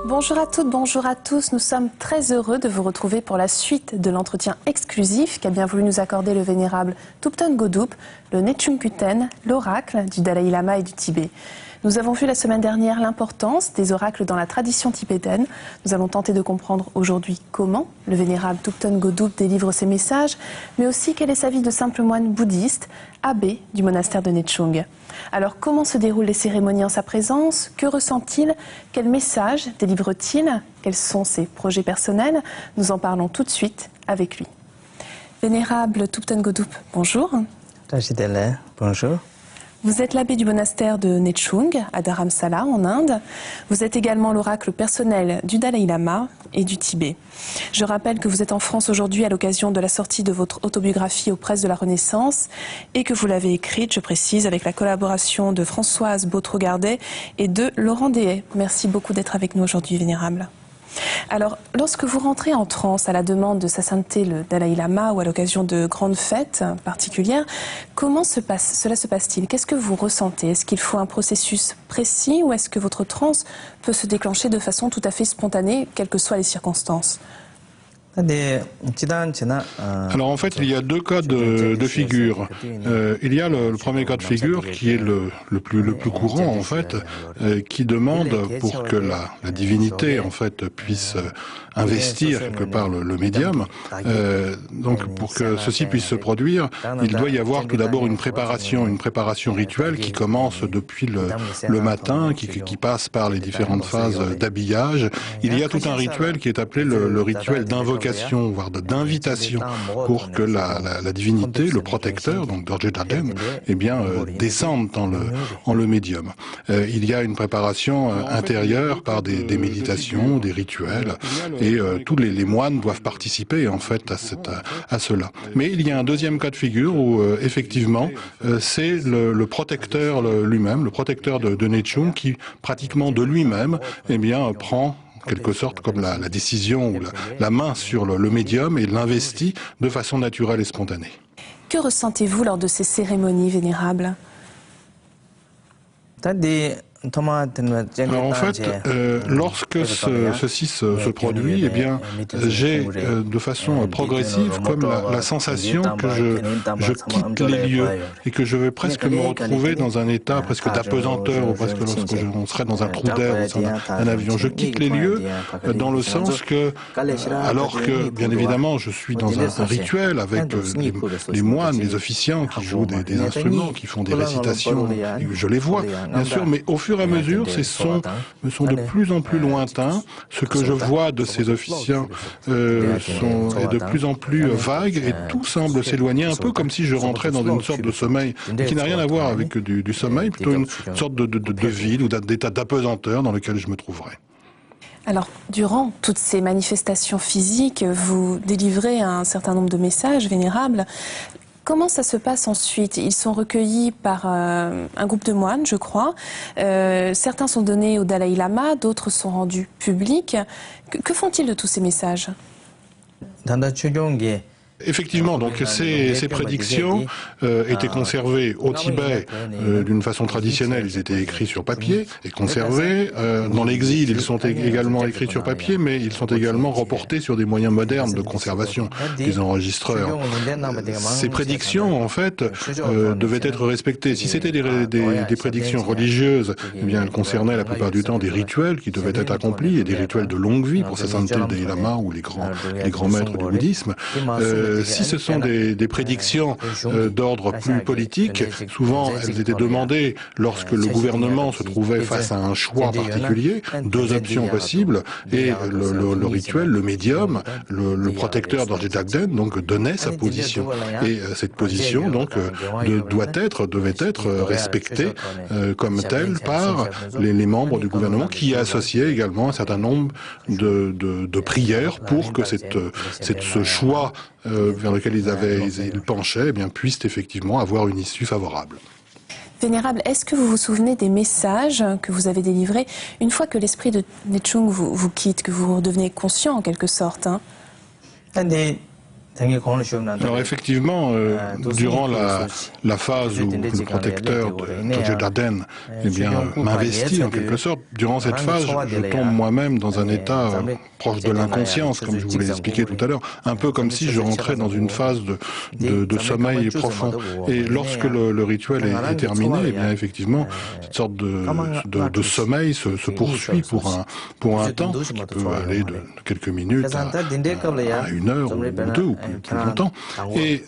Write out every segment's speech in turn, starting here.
Bonjour à toutes, bonjour à tous. Nous sommes très heureux de vous retrouver pour la suite de l'entretien exclusif qu'a bien voulu nous accorder le vénérable Thupten Godub, le Nechungkuten, l'oracle du Dalai Lama et du Tibet. Nous avons vu la semaine dernière l'importance des oracles dans la tradition tibétaine. Nous allons tenter de comprendre aujourd'hui comment le vénérable Thupten Godub délivre ses messages, mais aussi quelle est sa vie de simple moine bouddhiste, abbé du monastère de Nechung. Alors comment se déroulent les cérémonies en sa présence? Que ressent-il? Quel message délivre-t-il? Quels sont ses projets personnels? Nous en parlons tout de suite avec lui. Vénérable Thupten Godub, bonjour. Bonjour. Vous êtes l'abbé du monastère de Nechung, à Dharamsala, en Inde. Vous êtes également l'oracle personnel du Dalai Lama et du Tibet. Je rappelle que vous êtes en France aujourd'hui à l'occasion de la sortie de votre autobiographie aux presses de la Renaissance et que vous l'avez écrite, je précise, avec la collaboration de Françoise Bautreau-Gardet et de Laurent Dehaye. Merci beaucoup d'être avec nous aujourd'hui, Vénérable. Alors, lorsque vous rentrez en transe à la demande de Sa Sainteté le Dalai Lama ou à l'occasion de grandes fêtes particulières, comment cela se passe-t-il? Qu'est-ce que vous ressentez? Est-ce qu'il faut un processus précis ou est-ce que votre transe peut se déclencher de façon tout à fait spontanée, quelles que soient les circonstances? Alors en fait, il y a deux cas de figure. Il y a le premier cas de figure qui est le plus courant en fait, qui demande pour que la divinité en fait puisse investir quelque part le médium. Donc pour que ceci puisse se produire, il doit y avoir tout d'abord une préparation rituelle qui commence depuis le matin, qui passe par les différentes phases d'habillage. Il y a tout un rituel qui est appelé le rituel d'invocation, voire d'invitation, pour que la divinité, le protecteur, donc Dorje Daden, eh bien, descende en le médium. Il y a une préparation intérieure par des méditations, des rituels, et tous les moines doivent participer en fait à cela. Mais il y a un deuxième cas de figure où effectivement c'est le protecteur lui-même, le protecteur de Nechung, qui pratiquement de lui-même eh bien prend quelque sorte comme la décision ou la main sur le médium et l'investit de façon naturelle et spontanée. Que ressentez-vous lors de ces cérémonies, Vénérable? Alors en fait, lorsque ceci se produit, eh bien, j'ai de façon progressive comme la sensation que je quitte les lieux et que je vais presque me retrouver dans un état presque d'apesanteur ou presque lorsque on serait dans un trou d'air dans un avion. Je quitte les lieux dans le sens que, alors que bien évidemment je suis dans un rituel avec les moines, les officiants qui jouent des instruments, qui font des récitations, et je les vois bien sûr, mais au fur et à mesure, ces sons me sont de plus en plus lointains. Ce que je vois de ces officiants est de plus en plus vague et tout semble s'éloigner, un peu comme si je rentrais dans une sorte de sommeil qui n'a rien à voir avec du sommeil, plutôt une sorte de vide ou d'état d'apesanteur dans lequel je me trouverais. Alors, durant toutes ces manifestations physiques, vous délivrez un certain nombre de messages, Vénérables. Comment ça se passe ensuite? Ils sont recueillis par un groupe de moines, je crois. Certains sont donnés au Dalai Lama, d'autres sont rendus publics. Que font-ils de tous ces messages? Effectivement, donc ces prédictions étaient conservées au Tibet d'une façon traditionnelle. Ils étaient écrits sur papier et conservés. Dans l'exil, ils sont également écrits sur papier, mais ils sont également reportés sur des moyens modernes de conservation, des enregistreurs. Ces prédictions, en fait, devaient être respectées. Si c'était des prédictions religieuses, eh bien, elles concernaient la plupart du temps des rituels qui devaient être accomplis et des rituels de longue vie pour Sa Sainteté le Dalai Lama ou les grands maîtres du bouddhisme. Si ce sont des prédictions d'ordre plus politique, souvent elles étaient demandées lorsque le gouvernement se trouvait face à un choix particulier, deux options possibles, et le rituel, le médium, le protecteur Dorje Daden, donc donnait sa position. Et cette position donc devait être respectée comme telle par les membres du gouvernement, qui associaient également un certain nombre de prières pour que ce choix vers lequel ils penchaient, eh bien, puissent effectivement avoir une issue favorable. Vénérable, est-ce que vous vous souvenez des messages que vous avez délivrés une fois que l'esprit de Nechung vous quitte, que vous redevenez conscient en quelque sorte, hein? Alors effectivement, durant la phase où le protecteur de Togyo Daden m'investit en quelque sorte, durant cette phase, je tombe moi-même dans un état proche de l'inconscience, comme je vous l'ai expliqué tout à l'heure, un peu comme si je rentrais dans une phase de sommeil profond. Et lorsque le rituel est terminé, eh bien effectivement, cette sorte de sommeil se poursuit pour un temps qui peut aller de quelques minutes à une heure ou deux ou plus longtemps. Et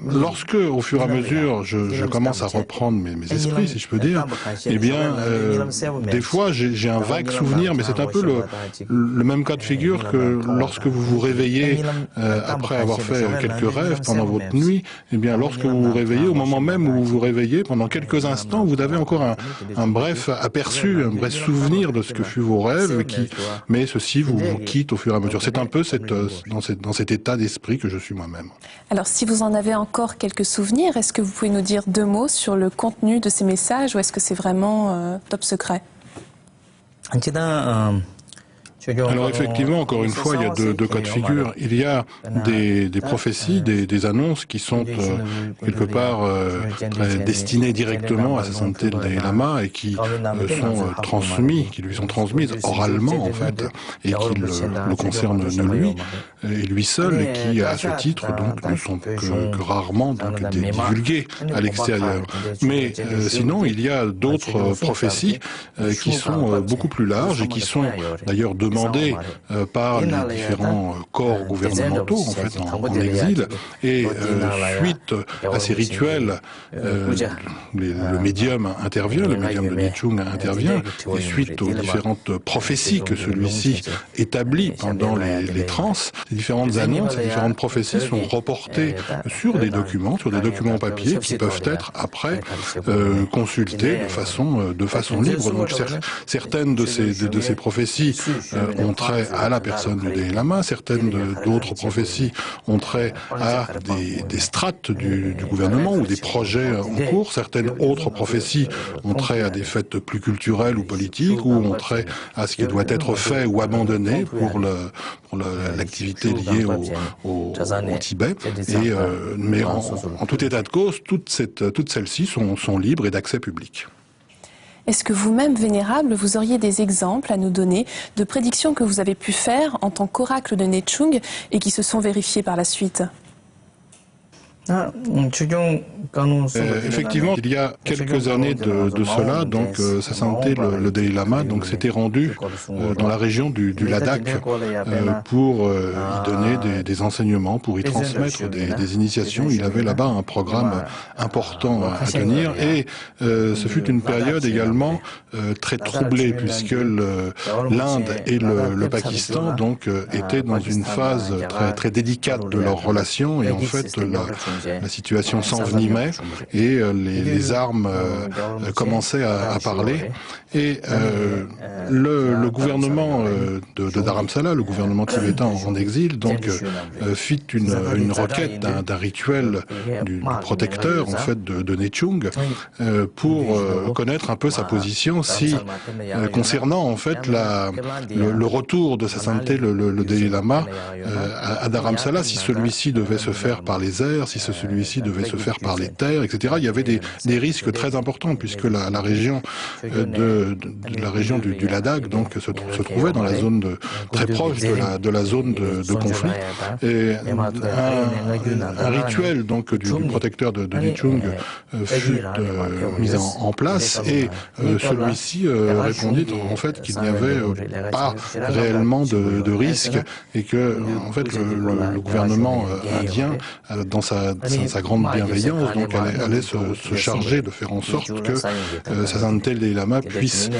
lorsque, au fur et à mesure, je commence à reprendre mes esprits, si je peux dire, eh bien, des fois, j'ai un vague souvenir, mais c'est un peu le même cas de figure que lorsque vous vous réveillez après avoir fait quelques rêves pendant votre nuit. Eh bien, lorsque vous vous réveillez, au moment même où vous vous réveillez, pendant quelques instants, vous avez encore un bref aperçu, un bref souvenir de ce que furent vos rêves, mais ceci vous quitte au fur et à mesure. C'est un peu dans cet état d'esprit que je suis moi-même. Alors, si vous en avez encore quelques souvenirs, est-ce que vous pouvez nous dire 2 mots sur le contenu de ces messages ou est-ce que c'est vraiment top secret? Alors effectivement, encore une fois, il y a deux cas de figure. Il y a des prophéties, des annonces qui sont quelque part destinées directement à sa sainteté le Dalai Lama et qui lui sont transmises oralement en fait, et qui le concernent lui et lui seul, et qui à ce titre donc ne sont que rarement donc divulguées à l'extérieur. Mais sinon, il y a d'autres prophéties qui sont beaucoup plus larges et qui sont d'ailleurs demandées par les différents corps gouvernementaux en fait en exil, et suite à ces rituels le médium intervient, le médium de Nechung intervient, et suite aux différentes prophéties que celui-ci établit pendant les transes, ces différentes annonces, ces différentes prophéties sont reportées sur des documents papier qui peuvent être après consultés de façon libre. Donc certaines de ces prophéties ont trait à la personne du Dalai Lama, certaines d'autres prophéties ont trait à des strates du gouvernement ou des projets en cours, certaines autres prophéties ont trait à des faits plus culturels ou politiques, ou ont trait à ce qui doit être fait ou abandonné pour l'activité liée au Tibet. Mais en tout état de cause, toutes celles-ci sont libres et d'accès public. Est-ce que vous-même, Vénérable, vous auriez des exemples à nous donner de prédictions que vous avez pu faire en tant qu'oracle de Nechung et qui se sont vérifiées par la suite? Effectivement, il y a quelques années de cela, donc Sa Sainteté le Dalai Lama s'était rendu dans la région du Ladakh pour y donner des enseignements, pour y transmettre des initiations. Il avait là-bas un programme important à tenir, et ce fut une période également très troublée, puisque l'Inde et le Pakistan étaient dans une phase très délicate de leurs relations, et en fait la situation s'envenimait et les armes commençaient à parler. Et le gouvernement de Dharamsala, le gouvernement tibétain en exil, fit une requête d'un rituel du protecteur en fait de Nechung pour connaître un peu sa position concernant en fait le retour de Sa Sainteté le Dalai Lama à Dharamsala, si celui-ci devait se faire par les airs, si celui-ci devait se faire par les terres, etc. Il y avait des risques très importants, puisque la région du Ladakh se trouvait dans la zone très proche de la zone de conflit. Et un rituel du protecteur de Nechung fut mis en place, et celui-ci répondit en fait qu'il n'y avait pas réellement de risque, et que en fait le gouvernement indien, dans sa grande bienveillance, allait se charger de faire en sorte que Sa Sainteté le Dalai Lama puisse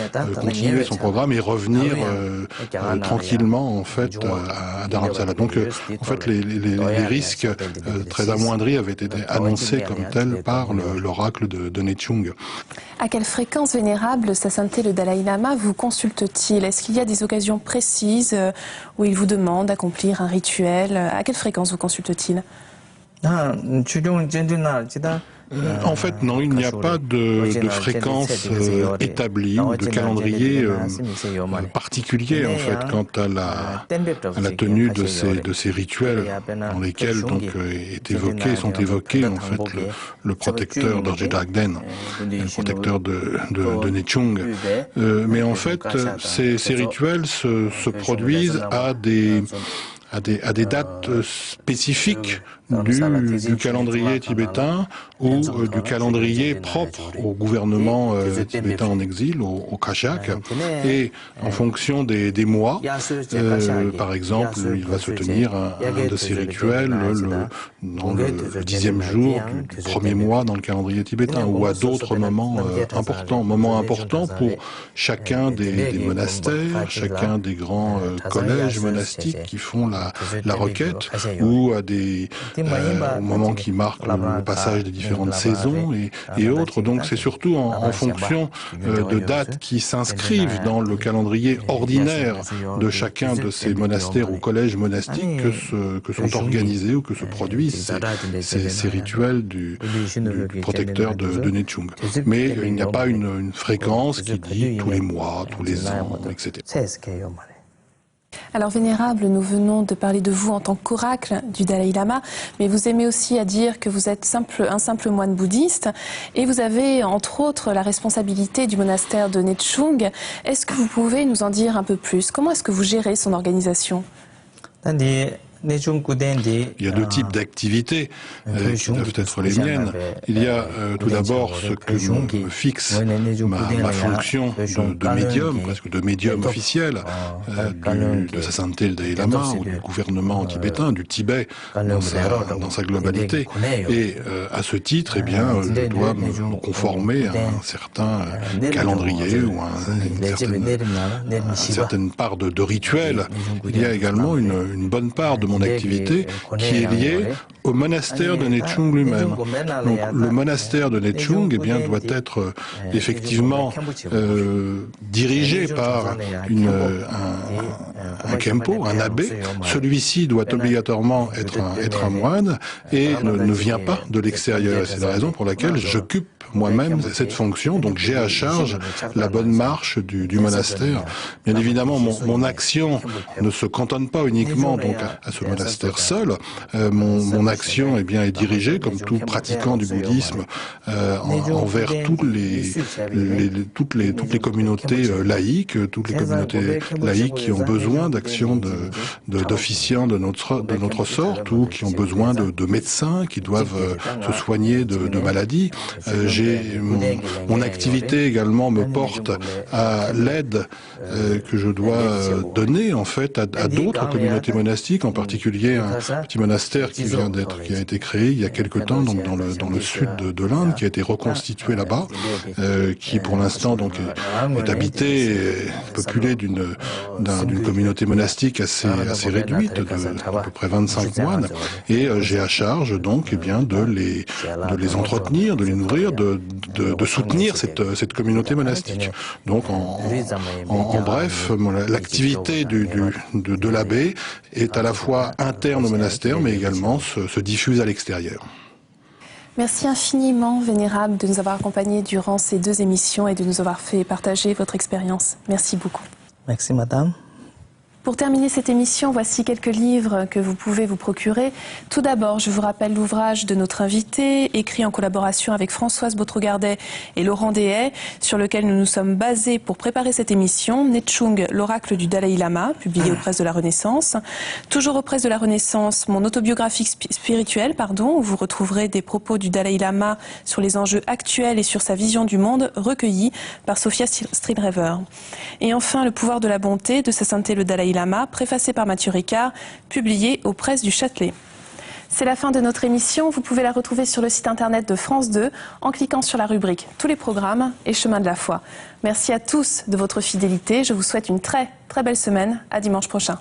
continuer son programme et revenir tranquillement en fait à Dharamsala. Donc en fait les risques très amoindris avaient été annoncés comme tels par l'oracle de Nechung. À quelle fréquence, Vénérable, Sa Sainteté le Dalai Lama vous consulte-t-il? Est-ce qu'il y a des occasions précises où il vous demande d'accomplir un rituel? À quelle fréquence vous consulte-t-il? En fait, non, il n'y a pas de fréquence établie ou de calendrier particulier en fait quant à la tenue de ces rituels dans lesquels donc sont évoqués en fait le protecteur d'Orje Dragden, le protecteur de Nechung. Mais en fait, ces rituels se produisent à des dates spécifiques du calendrier tibétain ou du calendrier propre au gouvernement tibétain en exil, au Kashak, et en fonction des mois, par exemple, il va se tenir un de ces rituels dans le 10e jour du premier mois dans le calendrier tibétain, ou à d'autres moments importants pour chacun des monastères, chacun des grands collèges monastiques qui font la requête, ou à au moment qui marque le passage des différentes saisons et autres. Donc c'est surtout en fonction de dates qui s'inscrivent dans le calendrier ordinaire de chacun de ces monastères ou collèges monastiques que sont organisés ou que se produisent ces rituels du protecteur de Nechung. Mais il n'y a pas une fréquence qui dit tous les mois, tous les ans, etc. Alors Vénérable, nous venons de parler de vous en tant qu'oracle du Dalai Lama, mais vous aimez aussi à dire que vous êtes un simple moine bouddhiste et vous avez entre autres la responsabilité du monastère de Nechung. Est-ce que vous pouvez nous en dire un peu plus? Comment est-ce que vous gérez son organisation? Il y a deux types d'activités qui doivent être les miennes. Il y a tout d'abord ce que me fixe ma fonction de médium, presque de médium officiel de sa sainteté le Dalai Lama ou du gouvernement tibétain, du Tibet dans sa globalité. Et à ce titre, eh bien, je dois me conformer à un certain calendrier ou à une certaine part de rituel. Il y a également une bonne part de mon activité qui est liée au monastère de Nechung lui-même. Donc le monastère de Nechung eh bien, doit être effectivement dirigé par un kempo, un abbé. Celui-ci doit obligatoirement être un moine et ne vient pas de l'extérieur. C'est la raison pour laquelle j'occupe moi-même cette fonction. Donc j'ai à charge la bonne marche du monastère. Bien évidemment, mon action ne se cantonne pas uniquement donc à ce monastère seul. Mon action eh bien, est dirigée, comme tout pratiquant du bouddhisme, envers toutes les communautés laïques, qui ont besoin d'actions d'officiants de notre sorte ou qui ont besoin de médecins qui doivent se soigner de maladies. Mon activité également me porte à l'aide que je dois donner en fait à d'autres communautés monastiques, en particulier un petit monastère qui a été créé il y a quelque temps donc dans le sud de l'Inde, qui a été reconstitué là-bas, qui pour l'instant donc est habité et peuplé d'une communauté monastique assez réduite de à peu près 25 moines, et j'ai à charge donc eh bien de les entretenir, de les nourrir, de soutenir cette communauté monastique. Donc en bref, l'activité de l'abbé est à la fois interne au monastère, mais également se diffuse à l'extérieur. Merci infiniment, Vénérable, de nous avoir accompagnés durant ces 2 émissions et de nous avoir fait partager votre expérience. Merci beaucoup. Merci, madame. Pour terminer cette émission, voici quelques livres que vous pouvez vous procurer. Tout d'abord, je vous rappelle l'ouvrage de notre invité, écrit en collaboration avec Françoise Beautregardet et Laurent Deshaies, sur lequel nous nous sommes basés pour préparer cette émission, Nechung, l'oracle du Dalai Lama, publié aux Presses de la Renaissance. Toujours aux Presses de la Renaissance, mon autobiographie spirituelle, où vous retrouverez des propos du Dalai Lama sur les enjeux actuels et sur sa vision du monde, recueillis par Sophia Streetrever. Et enfin, Le pouvoir de la bonté de sa sainteté le Dalai Lama, préfacé par Mathieu Ricard, publié aux Presses du Châtelet. C'est la fin de notre émission. Vous pouvez la retrouver sur le site internet de France 2 en cliquant sur la rubrique Tous les programmes et Chemin de la foi. Merci à tous de votre fidélité. Je vous souhaite une très belle semaine. À dimanche prochain.